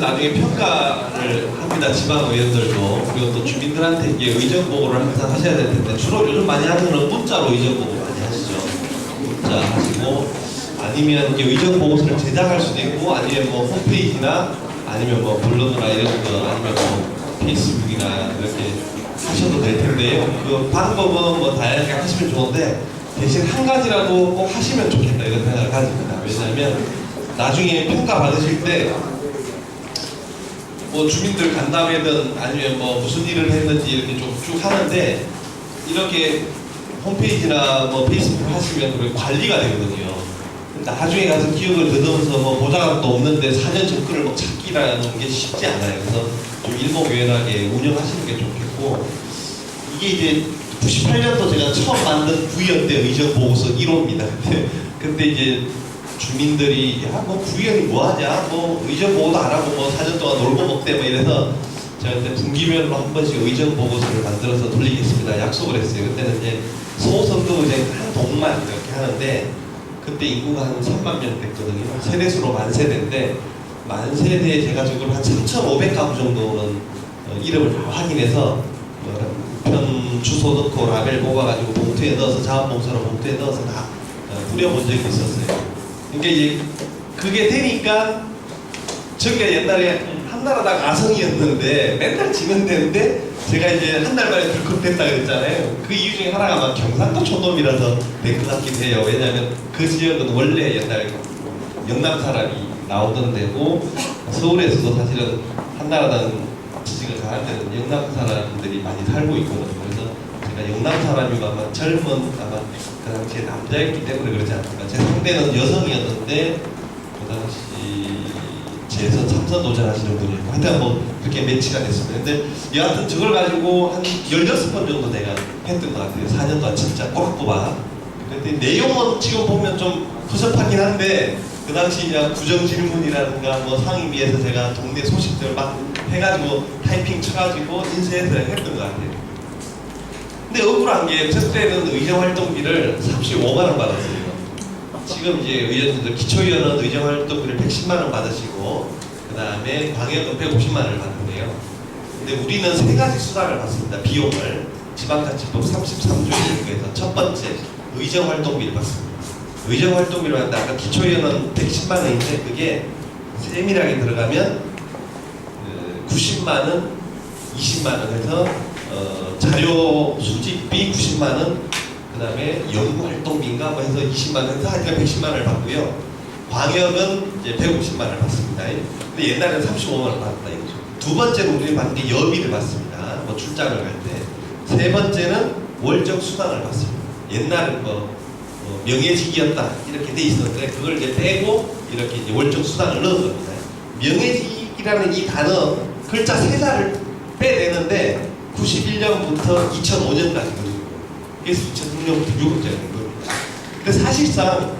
나중에 평가를 합니다. 지방 의원들도. 그리고 또 주민들한테 이게 의정 보고를 항상 하셔야 될 텐데, 주로 요즘 많이 하는 건 문자로 의정 보고 많이 하시죠. 문자 하시고, 아니면 이제 의정 보고서를 제작할 수도 있고, 아니면 뭐 홈페이지나 아니면 뭐 블로그나 이런 거, 아니면 뭐 페이스북이나 이렇게 하셔도 될 텐데요. 그 방법은 뭐 다양하게 하시면 좋은데, 대신 한 가지라도 꼭 하시면 좋겠다 이런 생각을 가집니다. 왜냐하면 나중에 평가 받으실 때 뭐 주민들 간담회든 아니면 뭐 무슨 일을 했는지 이렇게 좀 쭉 하는데, 이렇게 홈페이지나 뭐 페이스북 하시면 그게 관리가 되거든요. 나중에 가서 기억을 더듬어서 뭐 보자감도 없는데 사전 접근을 뭐 찾기라는 게 쉽지 않아요. 그래서 좀 일목요연하게 운영하시는 게 좋겠고, 이게 이제 98년도 제가 처음 만든 구의원 때 의정 보고서 1호입니다. 근데 이제 주민들이 야 뭐 구의원이 뭐 하냐, 뭐 의정 보고도 안 하고 뭐 사전 동안 놀고 먹대 뭐 이래서 제가 그때 분기별로 한 번씩 의정 보고서를 만들어서 돌리겠습니다 약속을 했어요. 그때는 이제 소선거 의정 한 동만 이렇게 하는데, 그때 인구가 한 3만 명 됐거든요. 세대수로 만 세대인데, 만 세대에 제가 지금 한 3,500가구 정도는 이름을 다 확인해서 편 주소 넣고 라벨 뽑아가지고 봉투에 넣어서 자원봉사로 봉투에 넣어서 다 뿌려본 적이 있었어요. 그러니까 이제 그게 되니까, 저기가 옛날에 한나라당 아성이었는데 맨날 지면 되는데, 제가 이제 한 달 만에 덜컥됐다 그랬잖아요. 그 이유 중에 하나가 아마 경상도 촌놈이라서 된 것 같긴 해요. 왜냐하면 그 지역은 원래 옛날에 영남 사람이 나오던 데고, 서울에서도 사실은 한나라당 지지가 강할 때는 영남 사람들이 많이 살고 있거든요. 그래서 제가 영남 사람이고 아마 젊은, 아마 그 당시에 남자였기 때문에 그러지 않을까. 제 상대는 여성이었는데 그 당시 재선 3선 도전하시는 분이고, 하여튼 뭐 그렇게 매치가 됐습니다. 근데 여하튼 저걸 가지고 한 16번 정도 내가 했던 것 같아요. 4년 동안 진짜 꼬박꼬박. 근데 내용은 지금 보면 좀 허접하긴 한데, 그 당시 그냥 구정질문이라든가 뭐 상임위에서 제가 동네 소식들 막 해가지고 타이핑 쳐가지고 인쇄해서 했던 것 같아요. 근데 억울한 게 그때는 의정활동비를 35만원 받았어요. 지금 이제 의원님들, 기초의원은 의정활동비를 110만원 받으시고, 그 다음에 광역은 150만원을 받는데요. 근데 우리는 세 가지 수당을 받습니다. 비용을. 지방자치법 33조에서 첫 번째, 의정활동비를 받습니다. 의정활동비로 하는데, 아까 기초의원은 110만원인데 그게 세밀하게 들어가면 90만원, 20만원 해서 자료 수집비 90만원, 그 다음에 연구활동비인가 뭐 해서 20만원 해서 하여튼 110만원을 받고요. 광역은 이제 150만원을 받습니다. 근데 옛날에는 35만원을 받았다 이거죠. 두 번째는 우리 받는 게 여비를 받습니다. 뭐 출장을 갈 때. 세 번째는 월적 수당을 받습니다. 옛날은 뭐 명예직이었다 이렇게 돼 있었는데, 그걸 이제 빼고 이렇게 이제 월적 수당을 넣은 겁니다. 명예직이라는 이 단어 글자 세 자를 빼내는데 91년부터 2005년까지거든요. 그래서 2006년부터 6억짜리인 겁니다. 근데 사실상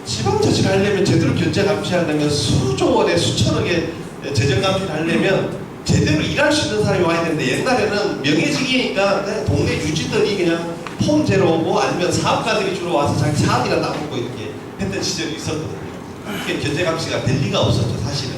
지방자치를 하려면, 제대로 견제 감시하려면 수조 원에 수천억의 재정 감시를 하려면 제대로 일할 수 있는 사람이 와야 되는데, 옛날에는 명예직이니까 그냥 동네 유지들이 그냥 폼제로 오고, 아니면 사업가들이 주로 와서 자기 사업이나 나먹고 이렇게 했던 시절이 있었거든요. 그게 견제 감시가 될 리가 없었죠, 사실은.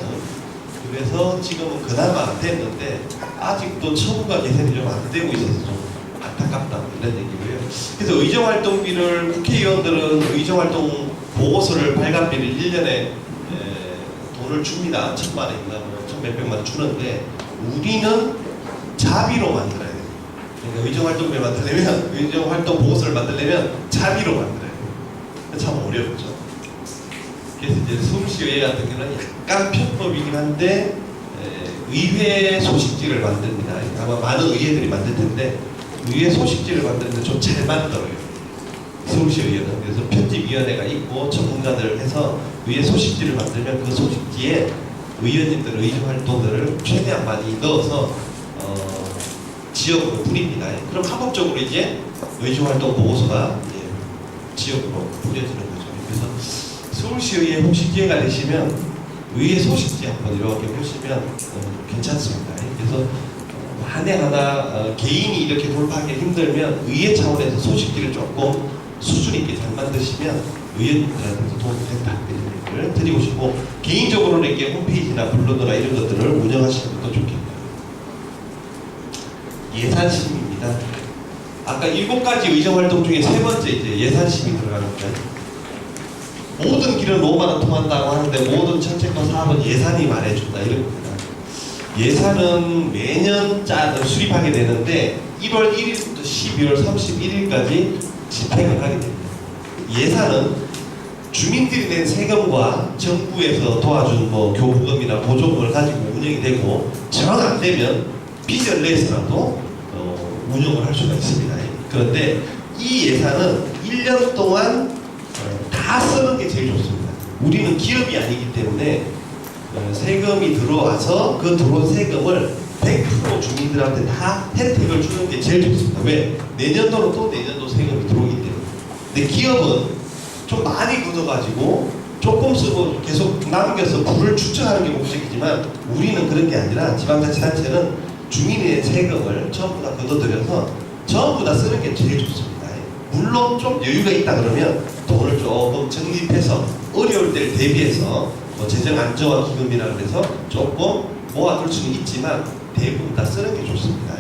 그래서 지금은 그나마 안 됐는데, 아직도 처분과 개선이 좀 안 되고 있어서 좀 안타깝다 이런 얘기고요. 그래서 의정활동비를, 국회의원들은 의정활동 보고서를 발간비를 1년에 돈을 줍니다. 1,000만원인가 뭐 1,000몇백만 주는데, 우리는 자비로 만들어야 돼요. 그러니까 의정활동비를 만들려면, 의정활동 보고서를 만들려면 자비로 만들어야 돼요. 참 어렵죠. 그래서 이제 서울시의회 같은 경우는 약간 편법이긴 한데, 의회 소식지를 만듭니다. 아마 많은 의회들이 만들 텐데, 의회 소식지를 만드는데 좀 잘 만들어요. 서울시의회는. 그래서 편집위원회가 있고 전문가들 해서 의회 소식지를 만들면 그 소식지에 의원님들 의정활동들을 최대한 많이 넣어서 지역으로 뿌립니다. 그럼 합법적으로 이제 의정활동 보고서가 이제 지역으로 뿌려지는 거죠. 그래서 서울시의회 혹시 기회가 되시면 의회 소식지 한번 이렇게 보시면 괜찮습니다. 그래서 한 해 하나 개인이 이렇게 돌파하기 힘들면 의회 차원에서 소식지를 조금 수준 있게 잘 만드시면 의원님들한테도 도움이 된다 이런 얘기를 드리고 싶고, 개인적으로는 이렇게 홈페이지나 블로그나 이런 것들을 운영하시는 것도 좋겠다. 예산심입니다. 아까 7가지 의정활동 중에 3번째 이제 예산심이 들어가는데, 모든 길은 로마는 통한다고 하는데 모든 정책과 사업은 예산이 말해준다 이런 겁니다. 예산은 매년 수립하게 되는데 1월 1일부터 12월 31일까지 집행을 하게 됩니다. 예산은 주민들이 낸 세금과 정부에서 도와준 교부금이나 보조금을 가지고 운영이 되고, 정 안 되면 빚을 내서라도 운영을 할 수가 있습니다. 그런데 이 예산은 1년 동안 다 쓰는 게 제일 좋습니다. 우리는 기업이 아니기 때문에 세금이 들어와서 그 들어온 세금을 100% 주민들한테 다 혜택을 주는 게 제일 좋습니다. 왜? 내년도는 또 내년도 세금이 들어오기 때문에. 근데 기업은 좀 많이 걷어가지고 조금 쓰고 계속 남겨서 부를 축적하는 게 목적이지만, 우리는 그런 게 아니라 지방자치단체는 주민의 세금을 전부 다 걷어들여서 전부 다 쓰는 게 제일 좋습니다. 물론 좀 여유가 있다 그러면 돈을 조금 적립해서 어려울 때를 대비해서 재정 안정화 기금이라 그래서 조금 모아둘 수는 있지만 대부분 다 쓰는 게 좋습니다.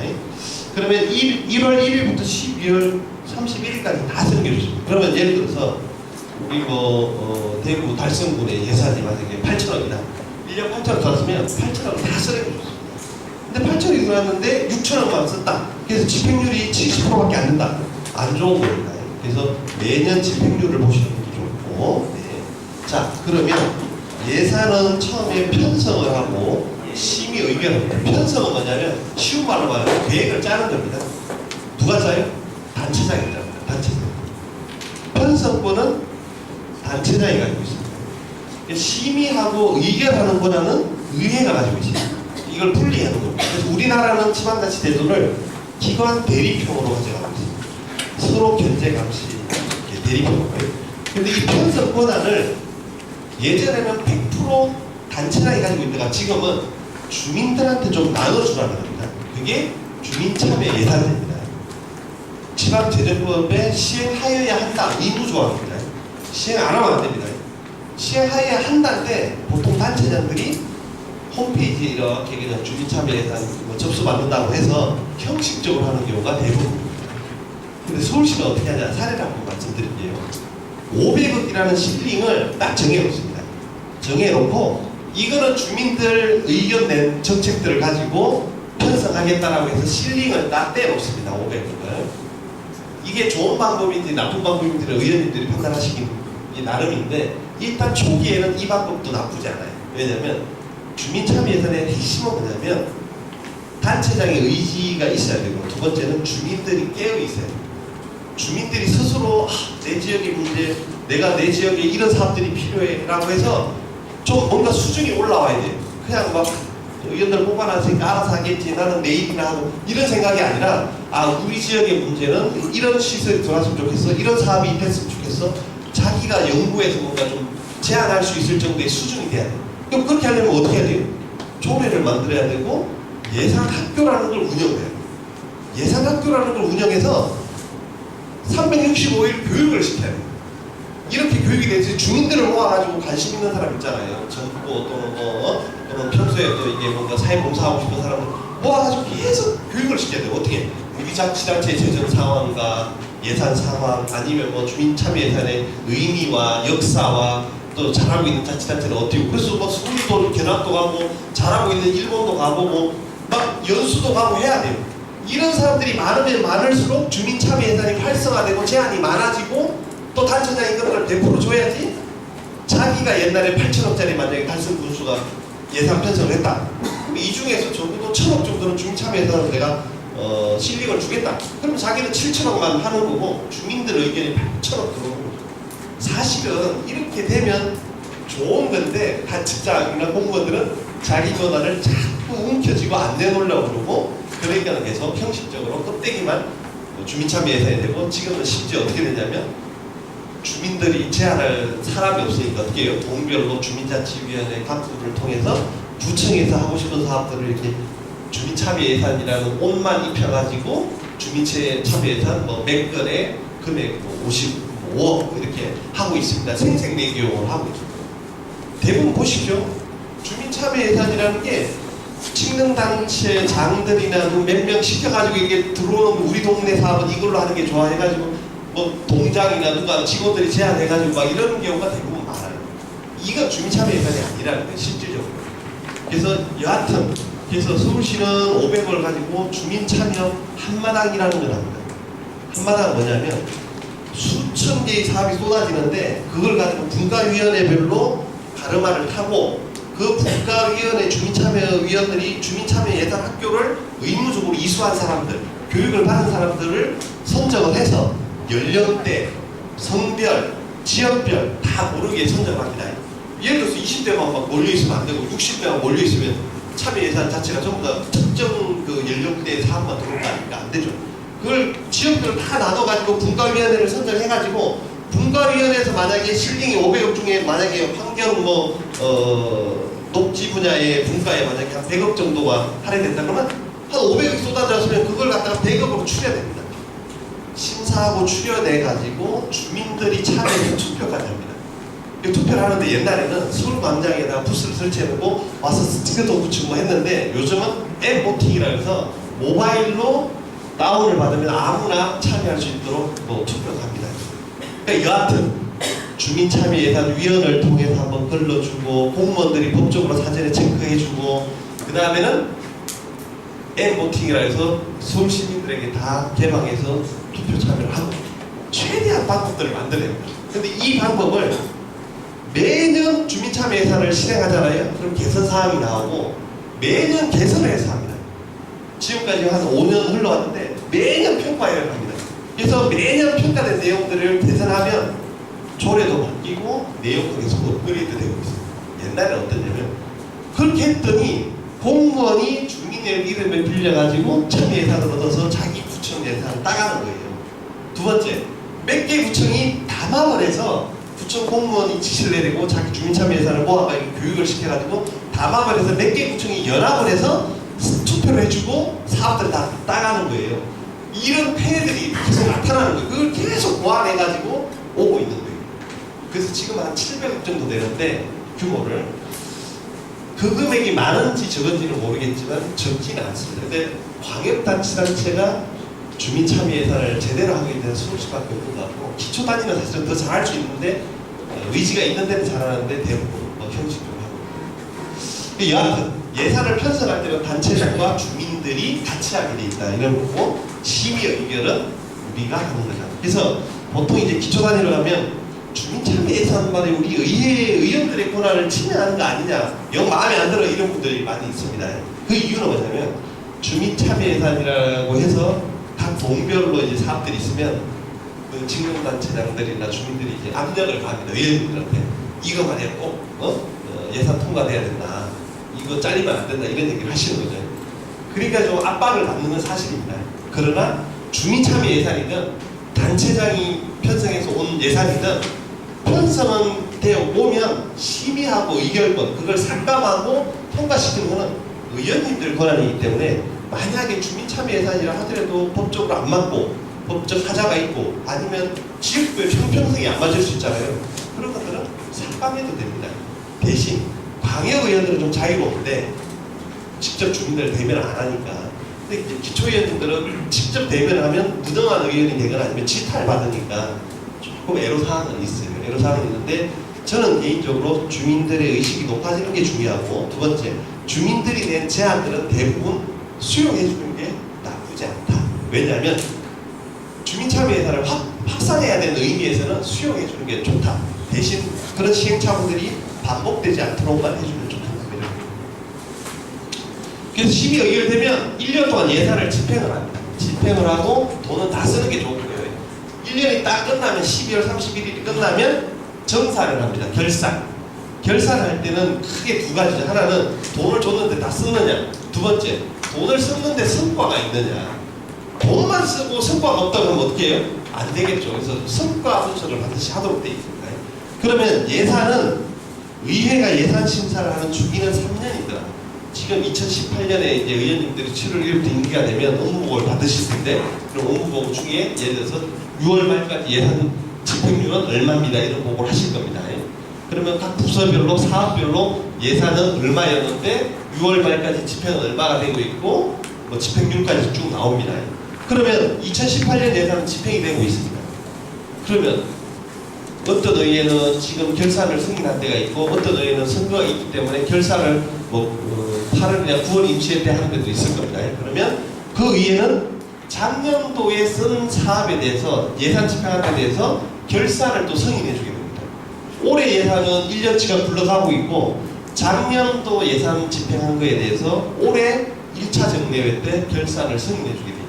그러면 1월 1일부터 12월 31일까지 다 쓰는 게 좋습니다. 그러면 예를 들어서 우리 대구 달성군의 예산이 만약에 8천억이다. 1년 8천억 들었으면 8천억을 다 쓰는 게 좋습니다. 근데 8천억이 들어왔는데 6천억만 썼다. 그래서 집행률이 70%밖에 안 된다. 안 좋은 겁니다. 그래서 매년 집행률을 보시는 것도 좋고. 네. 자, 그러면 예산은 처음에 편성을 하고 심의 의결합니다. 편성은 뭐냐면 쉬운 말로 말하면 계획을 짜는 겁니다. 누가 짜요? 단체장이 짭니다. 단체장. 편성권은 단체장이 가지고 있습니다. 심의하고 의결하는 권한은 의회가 가지고 있습니다. 이걸 분리하는 겁니다. 그래서 우리나라는 지방자치제도를 기관 대리평으로 가져가고 있습니다. 서로 견제 감시 대리평으로. 근데 이 편성 권한을 예전에는 100% 단체장이 가지고 있다가 지금은 주민들한테 좀 나눠주라는 겁니다. 그게 주민참여 예산입니다. 지방재정법에 시행하여야 한다 의무조항입니다. 시행 안 하면 안 됩니다. 시행하여야 한다는데 보통 단체장들이 홈페이지에 이렇게 그냥 주민참여 예산 접수받는다고 해서 형식적으로 하는 경우가 대부분입니다. 근데 서울시는 어떻게 하냐, 사례를 한번 말씀드릴게요. 500억이라는 실링을 딱 정해놓습니다. 정해놓고 이거는 주민들 의견 낸 정책들을 가지고 편성하겠다라고 해서 실링을 딱 떼놓습니다. 500억을. 이게 좋은 방법인지 나쁜 방법인지 의원님들이 판단하시기 나름인데, 일단 초기에는 이 방법도 나쁘지 않아요. 왜냐하면 주민참여 예산의 핵심은 뭐냐면 단체장의 의지가 있어야 되고, 두 번째는 주민들이 깨어 있어야 돼요. 주민들이 스스로 내 지역의 문제, 내가 내 지역에 이런 사업들이 필요해 라고 해서 좀 뭔가 수준이 올라와야 돼요. 그냥 막 의원들 뽑아놨으니까 알아서 하겠지, 나는 내일이나 하고 이런 생각이 아니라, 우리 지역의 문제는 이런 시설이 들어왔으면 좋겠어, 이런 사업이 됐으면 좋겠어, 자기가 연구해서 뭔가 좀 제안할 수 있을 정도의 수준이 돼야 돼요. 그럼 그렇게 하려면 어떻게 해야 돼요? 조례를 만들어야 되고 예산학교라는 걸 운영해야 돼요. 예산학교라는 걸 운영해서 365일 교육을 시켜야 돼요. 이렇게 교육이 되지, 주민들을 모아가지고 관심 있는 사람 있잖아요. 정부 또는 평소에 또 이게 뭔가 사회봉사하고 싶은 사람을 모아가지고 계속 교육을 시켜야 돼요. 어떻게? 우리 자치단체의 재정 상황과 예산 상황, 아니면 주민 참여 예산의 의미와 역사와 또 잘하고 있는 자치단체는 어떻게, 그래서 서울도 견학도 가고 잘하고 있는 일본도 가보고 막 연수도 가고 해야 돼요. 이런 사람들이 많으면 많을수록 주민 참여 예산이 활성화되고 제한이 많아지고, 또 단체장이 그런 걸 100% 줘야지. 자기가 옛날에 8천억짜리 만약에 달성 군수가 예산 편성을 했다. 이 중에서 적어도 1,000억 정도는 주민 참여 예산으로 내가 실링을 주겠다. 그럼 자기는 7천억만 하는 거고 주민들 의견이 8천억 들어오는 거죠. 사실은 이렇게 되면 좋은 건데, 단체장이나 공무원들은 자기 권한을 자꾸 움켜쥐고 안 내놓으려고 그러고, 그러니까 계속 형식적으로 껍데기만 주민참여 예산이 되고, 지금은 심지어 어떻게 되냐면 주민들이 제안할 사람이 없으니까 어떻게 해요? 동별로 주민자치위원회 간부를 통해서 구청에서 하고 싶은 사업들을 이렇게 주민참여 예산이라는 옷만 입혀가지고 주민참여 예산 몇 건에 금액 50, 5억 이렇게 하고 있습니다. 생색내기용으로 하고 있습니다. 대부분 보십시오. 주민참여 예산이라는 게 직능단체 장들이나 몇 명 시켜가지고 이게 들어오는 우리 동네 사업은 이걸로 하는 게 좋아 해가지고 뭐 동장이나 누가 직원들이 제안해가지고 막 이런 경우가 대부분 많아요. 이건 주민참여 예산이 아니라는 거예요, 실질적으로. 그래서 여하튼 그래서 서울시는 500을 가지고 주민참여 한마당이라는 걸 합니다. 한마당은 뭐냐면 수천 개의 사업이 쏟아지는데 그걸 가지고 분과위원회별로 가르마를 타고 그 분과위원회 주민참여위원들이 주민참여 예산 학교를 의무적으로 이수한 사람들, 교육을 받은 사람들을 선정을 해서 연령대, 성별, 지역별 다 모르게 선정을 합니다. 예를 들어서 20대만 막 몰려있으면 안 되고 60대만 몰려있으면 참여 예산 자체가 전부 다 특정 그 연령대의 사업만 들어온 거 아닙니까? 안 되죠. 그걸 지역별로 다 나눠가지고 분과위원회를 선정해가지고 분과위원회에서 만약에 실링이 500억 중에 만약에 환경 녹지 분야의 분과에 만약에 한 100억 정도가 할애된다 그러면 한 500억이 쏟아졌으면 그걸 갖다가 100억으로 추려냅니다. 심사하고 추려내가지고 주민들이 참여해서 투표까지 합니다. 투표를 하는데 옛날에는 서울광장에다가 부스를 설치해놓고 와서 스티커도 붙이고 했는데 요즘은 앱 보팅이라 해서 모바일로 다운을 받으면 아무나 참여할 수 있도록 투표를 합니다. 그러니까 여하튼 주민참여예산위원회를 통해서 한번 걸러주고 공무원들이 법적으로 사전에 체크해주고 그 다음에는 엠보팅이라 해서 서울 시민들에게 다 개방해서 투표 참여를 하고 최대한 방법들을 만들어냅니다. 근데 이 방법을 매년 주민참여예산을 실행하잖아요. 그럼 개선사항이 나오고 매년 개선을 해서 합니다. 지금까지 한 5년 흘러왔는데 매년 평가회를 합니다. 그래서 매년 평가된 내용들을 개선하면 조례도 바뀌고 내용도 계속 업그레이드 되고 있습니다. 옛날에 어떠냐면 그렇게 했더니 공무원이 주민의 이름을 빌려가지고 참여 예산을 얻어서 자기 구청 예산을 따가는 거예요. 두 번째, 몇 개 구청이 담합을 해서 구청 공무원이 지시를 내리고 자기 주민 참여 예산을 모아가지고 교육을 시켜가지고 담합을 해서 몇 개 구청이 연합을 해서 투표를 해주고 사업들을 다 따가는 거예요. 이런 폐해들이 계속 나타나는 거예요. 그걸 계속 보완해가지고 오고 있는 거예요. 그래서 지금 한 700억 정도 되는데 규모를 그 금액이 많은지 적은지는 모르겠지만 적지는 않습니다. 근데 광역단체가 주민참여 예산을 제대로 하고 있는 서울시밖에 없는 것 같고 기초 단위는 사실은 더 잘할 수 있는데 의지가 있는 데는 잘하는데 대부분 형식적으로 하고 있습니다. 여하튼 예산을 편성할 때는 단체장과 주민들이 같이 하게 돼 있다 이런 거고 심의 의결은 우리가 하는 거죠. 그래서 보통 이제 기초 단위로 하면 주민참여 예산만에 우리 의원들의 권한을 침해하는 거 아니냐 영 마음에 안 들어 이런 분들이 많이 있습니다. 그 이유는 뭐냐면 주민참여 예산이라고 해서 각 동별로 이제 사업들이 있으면 그 직능단체장들이나 주민들이 이제 압력을 가합니다. 의원님들한테 이거 말이야 꼭 예산 통과돼야 된다. 이거 잘리면 안 된다. 이런 얘기를 하시는 거죠. 그러니까 좀 압박을 받는 건 사실입니다. 그러나 주민참여 예산이든 단체장이 편성해서 온 예산이든 편성은 되어 오면 심의하고 의결권 그걸 삭감하고 통과시키는 것은 의원님들 권한이기 때문에 만약에 주민참여 예산이라 하더라도 법적으로 안 맞고 법적 하자가 있고 아니면 지역별 형평성이 안 맞을 수 있잖아요. 그런 것들은 삭감해도 됩니다. 대신 광역의원들은 좀 자유로운데 직접 주민들 대면을 안 하니까 근데 이제 기초의원님들은 직접 대면을 하면 무능한 의원이 되거나 아니면 지탄을 받으니까 조금 애로사항은 있어요. 애로사항은 있는데 저는 개인적으로 주민들의 의식이 높아지는 게 중요하고 두 번째 주민들이 낸 제안들은 대부분 수용해주는 게 나쁘지 않다. 왜냐하면 주민참여 예산을 확산해야 되는 의미에서는 수용해주는 게 좋다. 대신 그런 시행착오들이 반복되지 않도록만 해주면 좋다는 겁니다. 그래서 심의 의결되면 1년 동안 예산을 집행을 합니다. 집행을 하고 돈은 다 쓰는 게 좋은 거예요. 1년이 딱 끝나면 12월 31일이 끝나면 정산을 합니다. 결산을 할 때는 크게 두 가지죠. 하나는 돈을 줬는데 다 썼느냐. 두 번째, 돈을 썼는데 성과가 있느냐. 돈만 쓰고 성과가 없다고 하면 어떻게 해요? 안 되겠죠. 그래서 성과 분석을 반드시 하도록 되어 있습니다. 그러면 예산은 의회가 예산 심사를 하는 주기는 3년이더라. 지금 2018년에 이제 의원님들이 7월 1일부터 임기가 되면 업무보고를 받으실 텐데 그럼 업무보고 중에 예를 들어서 6월 말까지 예산 집행률은 얼마입니다. 이런 보고를 하실 겁니다. 그러면 각 부서별로 사업별로 예산은 얼마였는데 6월 말까지 집행은 얼마가 되고 있고 뭐 집행률까지 쭉 나옵니다. 그러면 2018년 예산은 집행이 되고 있습니다. 그러면 어떤 의회는 지금 결산을 승인한 데가 있고 어떤 의회는 선거가 있기 때문에 결산을 뭐 8월이나 9월 임시회 때 하는 데도 있을 겁니다. 그러면 그 의회는 작년도에 쓴 사업에 대해서 예산 집행한 데 대해서 결산을 또 승인해 주게 됩니다. 올해 예산은 1년치가 굴러가고 있고 작년도 예산 집행한 거에 대해서 올해 1차 정례회 때 결산을 승인해 주게 됩니다.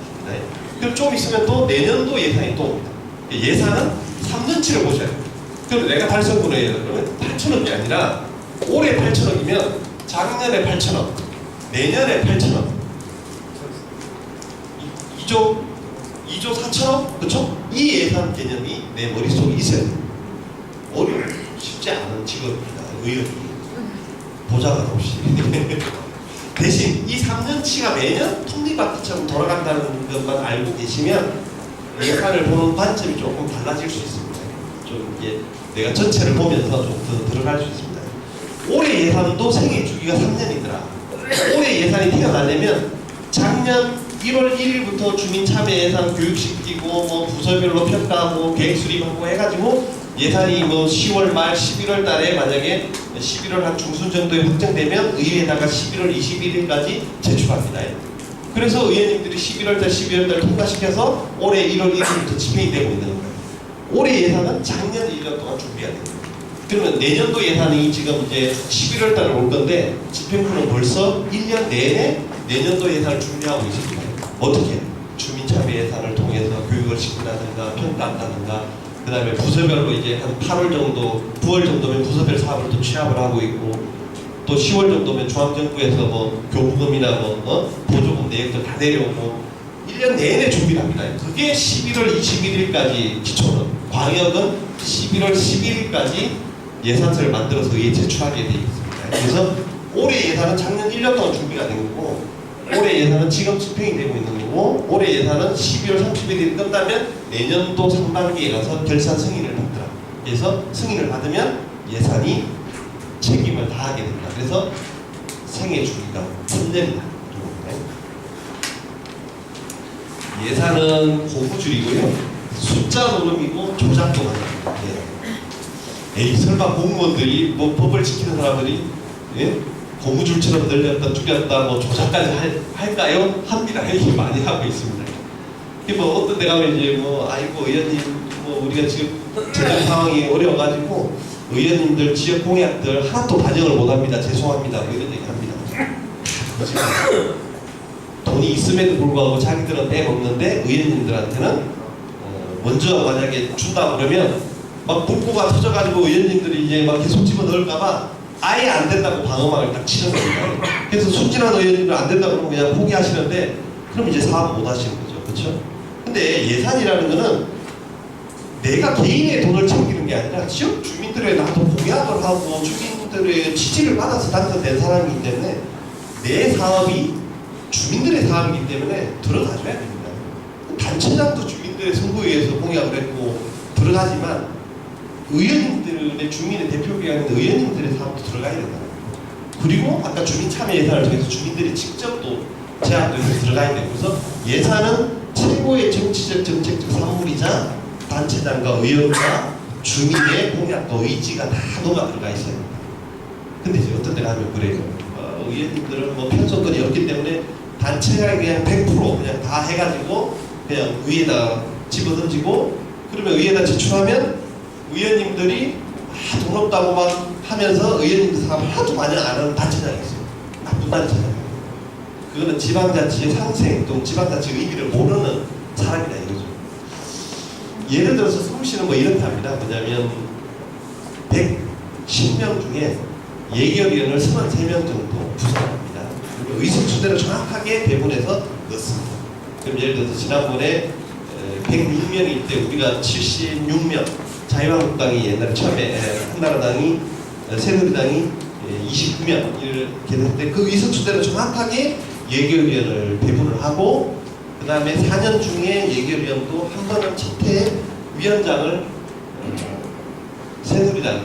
그럼 좀 있으면 또 내년도 예산이 또 옵니다. 예산은 3년치를 보셔야 돼요. 그럼 내가 달성분해요. 그러면 8천억이 아니라 올해 8천억이면 작년에 8천억, 내년에 8천억, 2조 4천억? 그쵸? 이 예산 개념이 내 머릿속에 있어야 돼요. 어려워요. 쉽지 않은 직업입니다. 의원이. 보장은 없이. 대신 이 3년치가 매년 톱니바퀴처럼 돌아간다는 것만 알고 계시면 예산을 보는 관점이 조금 달라질 수 있습니다. 좀 이게 내가 전체를 보면서 좀 더 들어갈 수 있습니다. 올해 예산도 생애 주기가 3년이더라. 올해 예산이 태어나려면 작년 1월 1일부터 주민 참여 예산 교육시키고 뭐 부서별로 평가하고 계획 수립하고 해가지고 예산이 뭐 10월 말 11월 달에 만약에 11월 한 중순 정도에 확정되면 의회에다가 11월 21일까지 제출합니다. 그래서 의원님들이 11월 달 12월 달 통과시켜서 올해 1월 1일부터 집행이 되고 있는 거예요. 올해 예산은 작년 1년 동안 준비해야 돼요. 그러면 내년도 예산이 지금 이제 11월 달에 올 건데 집행부는 벌써 1년 내내 내년도 예산을 준비하고 있습니다. 어떻게? 주민참여 예산을 통해서 교육을 시킨다든가 평가한다든가 그 다음에 부서별로 이제 한 8월 정도, 9월 정도면 부서별 사업을 또 취합을 하고 있고 또 10월 정도면 중앙정부에서 뭐 교부금이나 보조금 내역들 다 내려오고 1년 내내 준비를 합니다. 그게 11월 21일까지 기초는, 광역은 11월 11일까지 예산서를 만들어서 의회에 제출하게 되어 있습니다. 그래서 올해 예산은 작년 1년 동안 준비가 된 거고 올해 예산은 지금 집행이 되고 있는 거고 올해 예산은 12월 31일이 끝나면 내년도 상반기에 가서 결산 승인을 받더라. 그래서 승인을 받으면 예산이 책임을 다하게 된다. 그래서 생애 주기가 3년이다. 예산은 고무줄이고요. 숫자 노름이고 조작도 합니다. 에이 설마 공무원들이 뭐 법을 지키는 사람들이 고무줄처럼 늘렸다 줄였다 뭐 조작까지 할까요? 합니다. 이렇게 많이 하고 있습니다. 뭐 어떤 데 가면 이제 뭐 아이고 의원님 뭐 우리가 지금 재정 상황이 어려워가지고 의원님들 지역 공약들 하나도 반영을 못합니다. 죄송합니다. 뭐 이런 얘기 합니다. 돈이 있음에도 불구하고 자기들은 빼먹는데 의원님들한테는 먼저 만약에 준다 그러면 막 문구가 터져가지고 의원님들이 이제 막 계속 집어넣을까봐 아예 안 된다고 방어막을 딱 치는 겁니다. 그래서 순진한 의원님들 안 된다고 그러면 그냥 포기하시는데 그럼 이제 사업 못 하시는 거죠. 그렇죠? 근데 예산이라는 거는 내가 개인의 돈을 챙기는 게 아니라 지역 주민들의 나도 공약을 하고 주민들의 지지를 받아서 당선된 사람이기 때문에 내 사업이 주민들의 사업이기 때문에 들어가줘야 됩니다. 단체장도 주민들의 선거위에서 공약을 했고 들어가지만 의원님들의 주민의 대표기관인 의원님들의 사업도 들어가야 된다. 그리고 아까 주민 참여 예산을 통해서 주민들이 직접 또 제안도 해서 들어가야 되고 그래서 예산은 최고의 정치적 정책적 산물이자 단체장과 의원과 주민의 공약과 의지가 다 녹아 들어가 있어야 됩니다. 근데 이제 어떤 데 가면 그래요. 의원님들은 뭐 편성권이 없기 때문에 단체가 그냥 100% 그냥 다 해가지고 그냥 의회에다 집어던지고 그러면 의회에다 제출하면 의원님들이 돈 없다고 막 하면서 의원님들 사업 하나도 반영 안 하는 단체장이 있어요. 나쁜 단체장. 그거는 지방자치의 상생 또는 지방자치의 의미를 모르는 사람이다 이거죠. 예를 들어서 서울시는 뭐 이렇게 합니다. 뭐냐면 110명 중에 예결위원을 33명 정도 구성합니다. 그리고 의석수대로 정확하게 배분해서 넣습니다. 그럼 예를 들어서 지난번에 106명일 때 우리가 76명 자유한국당이 옛날에 처음에 한나라당이 새누리당이 29명 이렇게 됐는데 그 의석수대로 정확하게 예결위원을 배분을 하고 그 다음에 4년 중에 예결위원도 한 번은 첫해 위원장을 새누리당이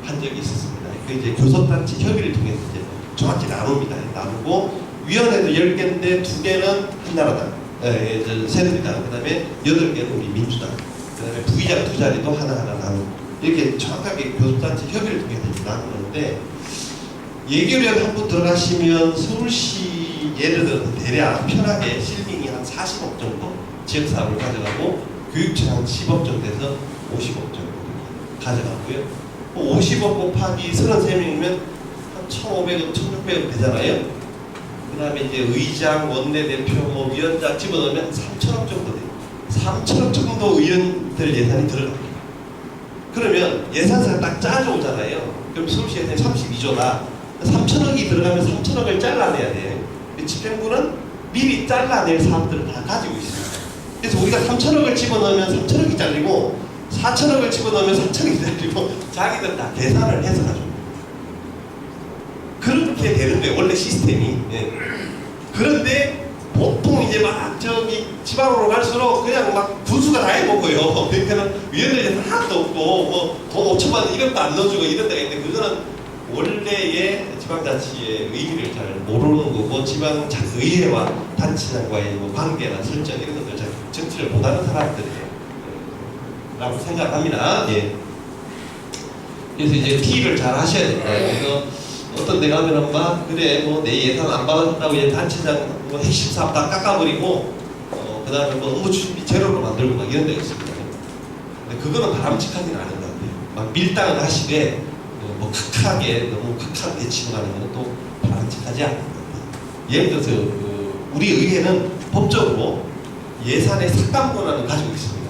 한 적이 있었습니다. 그 이제 교섭단체 협의를 통해서 이제 정확히 나눕니다. 나누고 위원회도 10개인데 2개는 한나라당, 새누리당, 그 다음에 8개는 우리 민주당, 그 다음에 부의장 2자리도 하나하나 나누고 이렇게 정확하게 교섭단체 협의를 통해서 나누는데 예결위원 한 분 들어가시면 서울시 예를 들어서 대략 편하게 실빙이 한 40억 정도 지역사업을 가져가고 교육청 한 10억 정도 돼서 50억 정도 가져가고요. 50억 곱하기 33명이면 한 1,500억, 1,600억 되잖아요. 그 다음에 이제 의장, 원내대표, 뭐 위원장 집어넣으면 3천억 정도 돼요. 3천억 정도 의원들 예산이 들어갑니다. 그러면 예산서를 딱 짜져오잖아요. 그럼 서울시 예산이 32조다. 3천억이 들어가면 3천억을 잘라내야 돼요. 집행부는 미리 잘라낼 사업들을 다 가지고 있습니다. 그래서 우리가 3천억을 집어넣으면 3천억이 잘리고 4천억을 집어넣으면 4천억이 잘리고 자기들 다 계산을 해서 가지고 그렇게 되는 거예요. 원래 시스템이. 예. 그런데 보통 이제 막 저기 지방으로 갈수록 그냥 막 분수가 다 해먹어요. 그러니까는 위원들이 하나도 없고 뭐 돈 5천만 원 이런 거 안 넣어주고 이런 데가 있는데 그거는 원래의 지방자치의 의미를 잘 모르는 거고 지방의회와 단체장과의 뭐 관계나 설정 이런 것들 잘 정치를 못하는 사람들이에요. 라고 생각합니다. 예. 그래서 이제 T를 잘 하셔야 됩니다. 그래서 어떤 데 가면은 막 그래 뭐 내 예산 안 받았다고 이제 단체장 뭐 핵심 사업 다 깎아버리고 그 다음에 뭐 업무 추진비 제로로 만들고 막 이런 데가 있습니다. 근데 그거는 바람직하지는 않은 것 같아요. 막 밀당을 하시되 뭐 극하게 너무 극하게 대치고 가는 것은 또 바람직하지 않은 것 같아요. 예를 들어서 우리 의회는 법적으로 예산의 삭감 권한을 가지고 있습니다.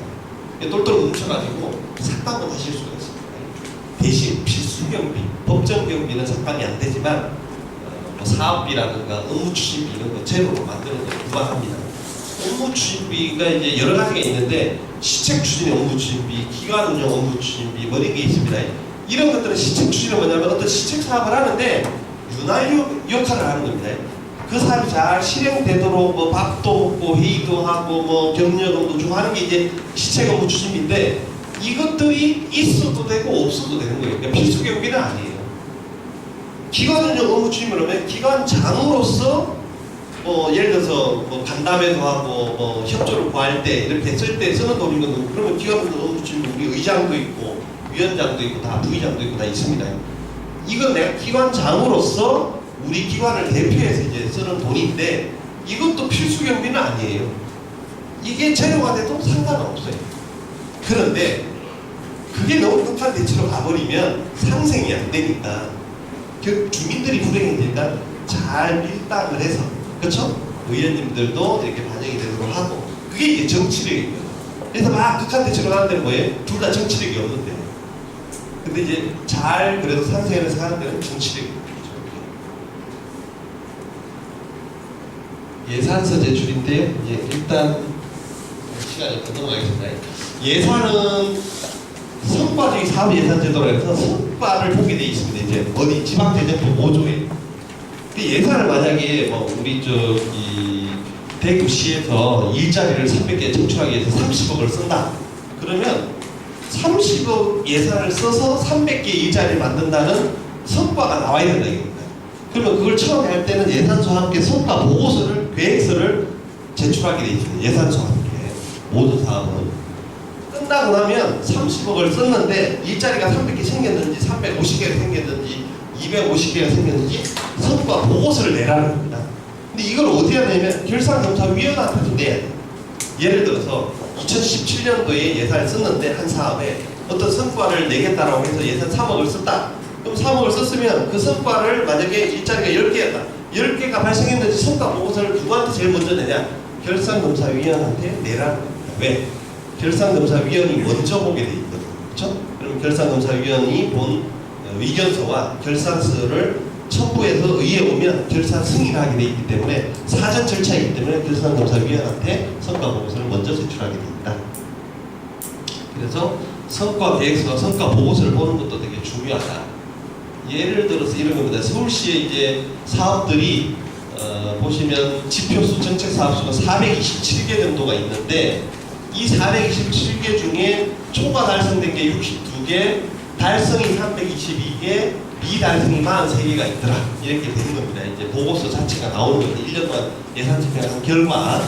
똘똘 뭉쳐가지고 삭감을 하실 수가 있습니다. 대신 필수 경비, 법정 경비는 삭감이 안 되지만 뭐 사업비라든가 업무 추진비 이런 거 제로로 만드는 걸 구방합니다. 업무 추진비가 이제 여러 가지가 있는데 시책 추진의 업무 추진비, 기관 운영 업무 추진비 뭐 이런 게 있습니다. 이런 것들은 시책 추진은 뭐냐면 어떤 시책 사업을 하는데 윤활유 역할을 하는 겁니다. 그 사업이 잘 실행되도록 뭐 밥도 먹고 회의도 하고 뭐 격려금도 주고 하는 게 이제 시책 업무 추진비인데 이것들이 있어도 되고 없어도 되는 거예요. 그러니까 필수 경비는 아니에요. 기관 운영 업무 추진을 하면 기관장으로서 뭐 예를 들어서 뭐 간담회도 하고 뭐 협조를 구할 때 이렇게 쓸 때 쓰는 돈이거든요. 그러면 기관 운영 업무 추진 우리 의장도 있고 위원장도 있고 다 부의장도 있고 다 있습니다. 이건 내가 기관장으로서 우리 기관을 대표해서 이제 쓰는 돈인데 이것도 필수 경비는 아니에요. 이게 제로가 돼도 상관없어요. 그런데 그게 너무 극한 대치로 가버리면 상생이 안 되니까 주민들이 불행이 되니까 잘 밀당을 해서 그렇죠? 의원님들도 이렇게 반영이 되도록 하고 그게 이제 정치력이거든요. 그래서 막 극한 대치로 가는 데는 뭐예요? 둘 다 정치력이 없는데 근데 이제 잘 그래도 상생해서 하는 데는 정치력이 예산서 제출인데요. 예, 일단 시간이 더 넘어가겠습니다. 예산은 성과주의 사업 예산 제도로 해서 성과를 보게 돼 있습니다. 이제 어디 지방재정부 5조에 예산을 만약에 뭐 우리 저기 대구시에서 일자리를 300개 창출하기 위해서 30억을 쓴다. 그러면 30억 예산을 써서 300개 일자리를 만든다는 성과가 나와야 된다 이겁니다. 그러면 그걸 처음에 할 때는 예산서와 함께 성과 보고서를 계획서를 제출하게 돼 있습니다. 예산서와 함께 모든 사업은 끝나고 나면 30억을 썼는데 일자리가 300개 생겼는지 350개가 생겼는지 250개가 생겼는지 성과 보고서를 내라는 겁니다. 근데 이걸 어디 해야 되냐면 결산검사위원한테도 내야 돼요. 예를 들어서 2017년도에 예산을 썼는데 한 사업에 어떤 성과를 내겠다라고 해서 예산 3억을 썼다. 그럼 3억을 썼으면 그 성과를 만약에 일자리가 10개였다. 10개가 발생했는지 성과 보고서를 누구한테 제일 먼저 내냐? 결산검사위원한테 내라는 겁니다. 왜? 결산검사위원이 먼저 보게 돼 있거든요. 그렇죠? 그럼 결산검사위원이 본 의견서와 결산서를 첨부해서 의회에 오면 결산 승인을 하게 돼 있기 때문에 사전 절차이기 때문에 결산검사위원한테 성과 보고서를 먼저 제출하게 됩니다. 그래서 성과 계획서와 성과 보고서를 보는 것도 되게 중요하다. 예를 들어서 이런 겁니다. 서울시의 이제 사업들이 보시면 지표수 정책 사업수가 427개 정도가 있는데 이 427개 중에 초과 달성된 게 62개, 달성이 322개, 미달성이 43개가 있더라. 이렇게 되는 겁니다. 이제 보고서 자체가 나오는 거죠. 1년 동안 예산 집행한 결과.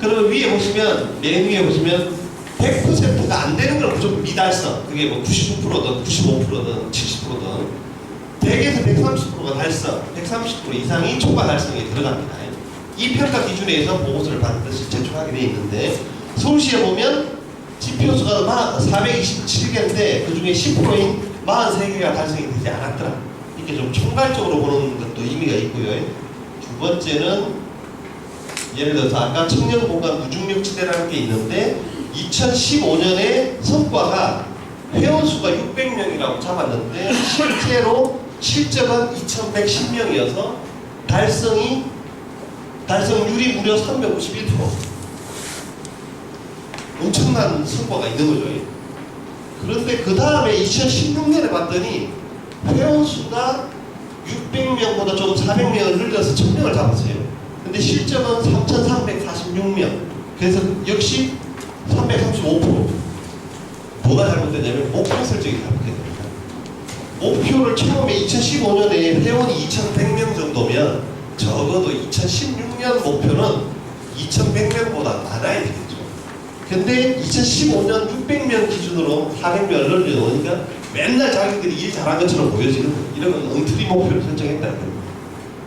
그러면 위에 보시면, 맨 위에 보시면 100%가 안 되는 건 무조건 미달성. 그게 뭐 99%든 95%든 70%든 100에서 130%가 달성, 130% 이상이 초과 달성에 들어갑니다. 이 평가 기준에 의해서 보고서를 반드시 제출하게 되어 있는데, 서울시에 보면 지표수가 427개인데 그 중에 10%인 43개가 달성이 되지 않았더라. 이렇게 좀 총괄적으로 보는 것도 의미가 있고요. 두 번째는 예를 들어서 아까 청년공간 무중력지대라는 게 있는데 2015년에 성과가 회원수가 600명이라고 잡았는데 실제로 실적은 2110명이어서 달성률이 무려 351%. 엄청난 성과가 있는 거죠. 그런데 그 다음에 2016년에 봤더니 회원수가 600명보다 좀 400명을 늘려서 1000명을 잡았어요. 근데 실적은 3346명. 그래서 역시 335%. 뭐가 잘못됐냐면 목표 설정이 잘못됐습니다. 목표를 처음에 2015년에 회원이 2100명 정도면 적어도 2016년 목표는 2100명보다 많아야 되겠죠. 근데 2015년 600명 기준으로 400명을 늘려놓으니까 맨날 자기들이 일 잘한 것처럼 보여지는 거예요. 이런 건 엉터리 목표를 설정했다는 거예요.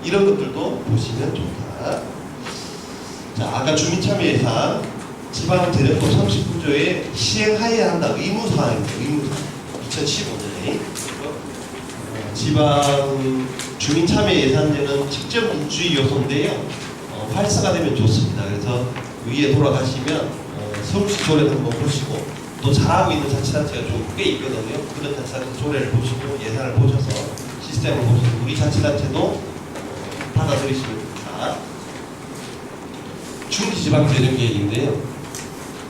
이런 것들도 보시면 좋다. 자, 아까 주민참여 예산 지방재정법 39조에 시행하여야 한다. 의무사항입니다. 의무사항. 2015년에 지방 주민참여 예산제는 직접 민주주의 요소인데요. 활성화되면 좋습니다. 그래서 위에 돌아가시면 서울시 조례도 한번 보시고 또 잘하고 있는 자치단체가 좀 꽤 있거든요. 그런 자치단체 조례를 보시고 예산을 보셔서 시스템을 보시고 우리 자치단체도 받아들이시면 됩니다. 중기지방재정계획인데요.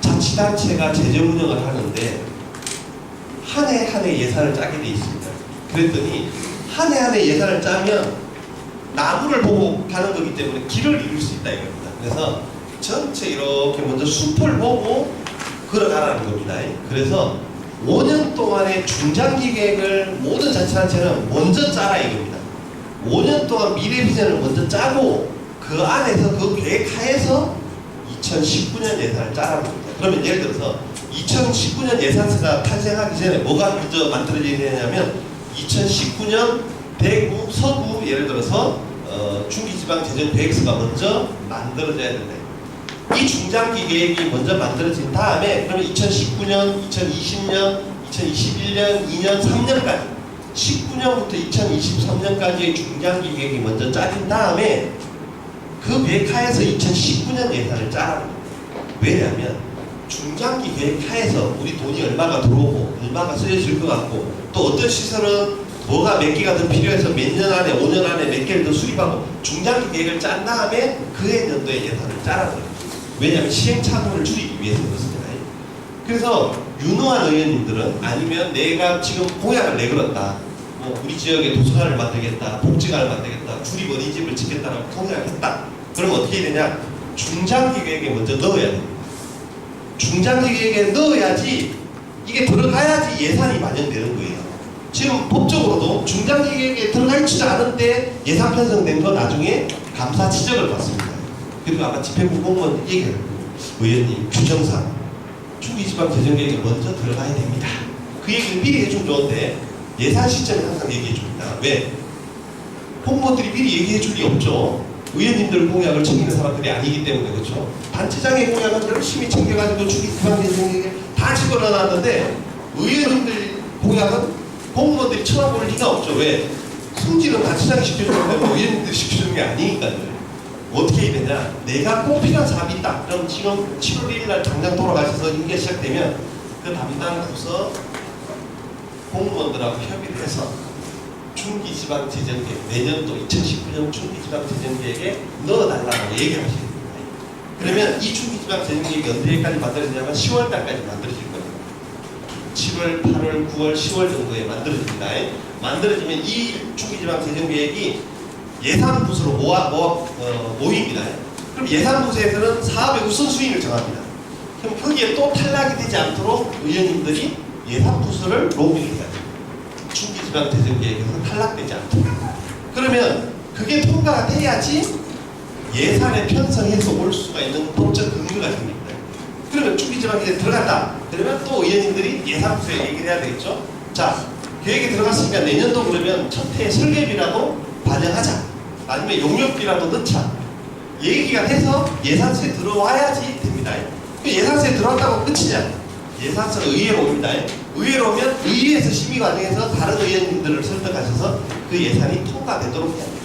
자치단체가 재정 운영을 하는데 한 해 예산을 짜게 돼 있습니다. 그랬더니 한 해 예산을 짜면 나무를 보고 가는 거기 때문에 길을 이룰 수 있다 이겁니다. 그래서 전체 이렇게 먼저 숲을 보고 걸어가라는 겁니다. 그래서 5년 동안의 중장기 계획을 모든 자치단체는 먼저 짜라 이겁니다. 5년 동안 미래 비전을 먼저 짜고 그 안에서 그 계획 하에서 2019년 예산을 짜라는 겁니다. 그러면 예를 들어서 2019년 예산서가 탄생하기 전에 뭐가 먼저 만들어져야 되냐면 2019년 대구, 서구 예를 들어서 중기지방재정계획서가 먼저 만들어져야 된다. 이 중장기 계획이 먼저 만들어진 다음에 그러면 2019년, 2020년, 2021년, 2년, 3년까지 19년부터 2023년까지의 중장기 계획이 먼저 짜진 다음에 그 계획 하에서 2019년 예산을 짜라는 겁니다. 왜냐하면 중장기 계획 하에서 우리 돈이 얼마가 들어오고 얼마가 쓰여질 것 같고 또 어떤 시설은 뭐가 몇 개가 더 필요해서 몇 년 안에 5년 안에 몇 개를 더 수립하고 중장기 계획을 짠 다음에 그해 연도에 예산을 짜라는 거예요. 왜냐하면 시행착오를 줄이기 위해서 그렇습니다. 그래서 유능한 의원님들은 아니면 내가 지금 공약을 내걸었다. 뭐 우리 지역에 도서관을 만들겠다, 복지관을 만들겠다, 구립 어린이집을 짓겠다라고 공약을 했다. 그럼 어떻게 해야 되냐? 중장기 계획에 먼저 넣어야 됩니다. 중장기 계획에 넣어야지 이게 들어가야지 예산이 마련되는 거예요. 지금 법적으로도 중장기 계획에 들어가 있지 않은데 예산 편성된 거 나중에 감사 지적을 받습니다. 그리고 아까 집행부 공무원 얘기를 의원님 규정상 중기지방재정계획에 먼저 들어가야 됩니다. 그 얘기를 미리 해주면 좋은데 예산 시점에 항상 얘기해 줍니다. 왜? 공무원들이 미리 얘기해 줄 리 없죠. 의원님들 공약을 챙기는 사람들이 아니기 때문에 그렇죠. 단체장의 공약은 열심히 챙겨가지고 중기지방재정계획에 다 집어넣어놨는데 의원님들 공약은 공무원들이 쳐다볼 리가 없죠. 왜? 승진은 단체장이 시켜주는 거고 의원님들이 시켜주는 게 아니니까요. 어떻게 해야 되냐? 내가 꼭 필요한 사람이 있다. 그럼 지금 7월 1일날 당장 돌아가셔서 임기가 시작되면 그 담당 부서 공무원들하고 협의를 해서 중기지방재정계획 내년도 2019년 중기지방재정계획에 넣어달라고 얘기를 하시는 거예요. 그러면 이 중기지방재정계획이 언제까지 만들어지냐면 10월달까지 만들어질 거예요. 7월, 8월, 9월, 10월 정도에 만들어집니다. 만들어지면 이 중기지방재정계획이 예산부서로 모입니다. 그럼 예산부서에서는 사업의 우선순위를 정합니다. 그럼 거기에 또 탈락이 되지 않도록 의원님들이 예산부서를 로빙을 해야 됩니다. 지방재정계획에서 탈락되지 않고 그러면 그게 통과가 돼야지 예산에 편성해서 올 수가 있는 법적 근거가 생깁니다. 그러면 중기지방계획에 들어갔다. 그러면 또 의원님들이 예산부에 얘기를 해야 되겠죠. 자, 계획에 들어갔으니까 내년도 그러면 첫 해 설계비라도 반영하자. 아니면 용역비라도 넣자. 얘기가 돼서 예산서에 들어와야지 됩니다. 예산서에 들어왔다고 끝이냐? 예산서가 의회로 옵니다. 의회로 오면 의회에서 심의 과정에서 다른 의원님들을 설득하셔서 그 예산이 통과되도록 해야 합니다.